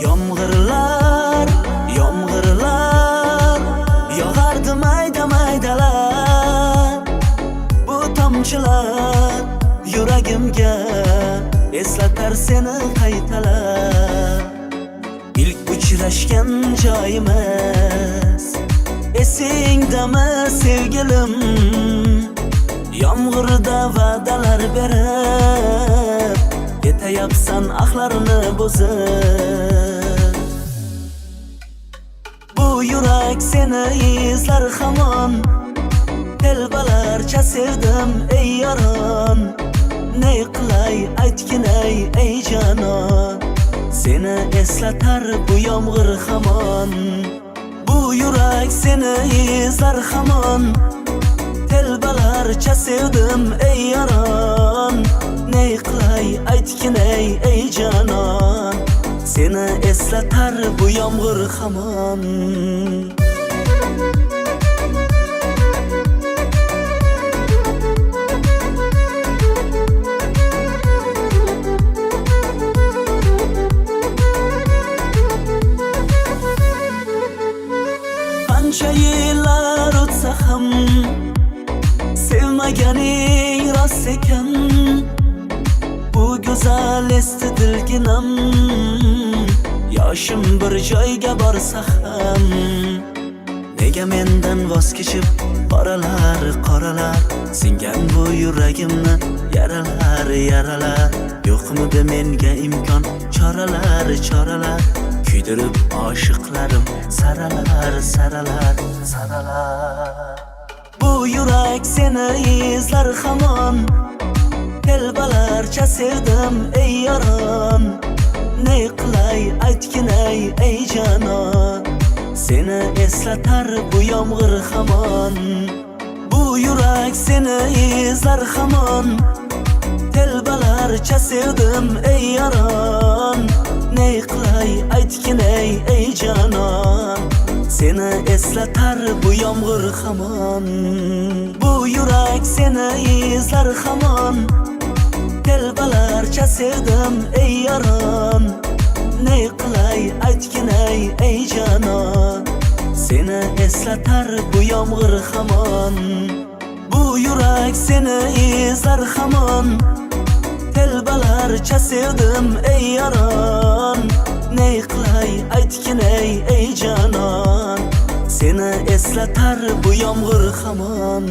Yomg'irlar, yomg'irlar yog'ardi mayda-maydalar. Bu tomchilar yuragimga eslatar seni qaytalar. İlk uchrashgan joyimiz esingdami sevgilim? Yomg'irda va'dalar berib ketayapsan axlarini buzib. Bu yurak seni izlar hamon, telbalarcha sevdim ey yaron. Ne qilay aytgin ey janon, seni eslatar bu yomg'ir hamon. Bu yurak seni izlar hamon, telbalarcha sevdim ey yaron. Ne qilay aytgin ey janon, seni eslatar bu yomg'ir hamon. Qancha yillar o'tsa ham sevmaganing rost ekan. Bu go'zal esdi dilginam, yoshim bir joyga borsa ham. Nega mendan voz kechib qoralar qoralar, singan bu yuragimni yaralar yaralar. Yo'qmidi menga imkon choralar choralar, kuydirib oshiqlarim saralar saralar saralar. Bu yurak seni izlar hamon, telbalarcha sevdim ey yaron. Ne qilay aytgin ey janon, seni eslatar bu yomg'ir hamon. Bu yurak seni izlar hamon, telbalarcha sevdim ey yaron. Ne qilay aytgin ey janon, seni eslatar bu yomg'ir hamon. Bu yurak seni izlar hamon, telbalarcha sevdim ey yaron. Ne qilay aytgin ey janon, seni eslatar bu yomg'ir hamon. Bu yurak seni izlar hamon, telbalarcha sevdim ey yaron. Ne qilay aytgin ey janon, seni eslatar bu yomg'ir hamon.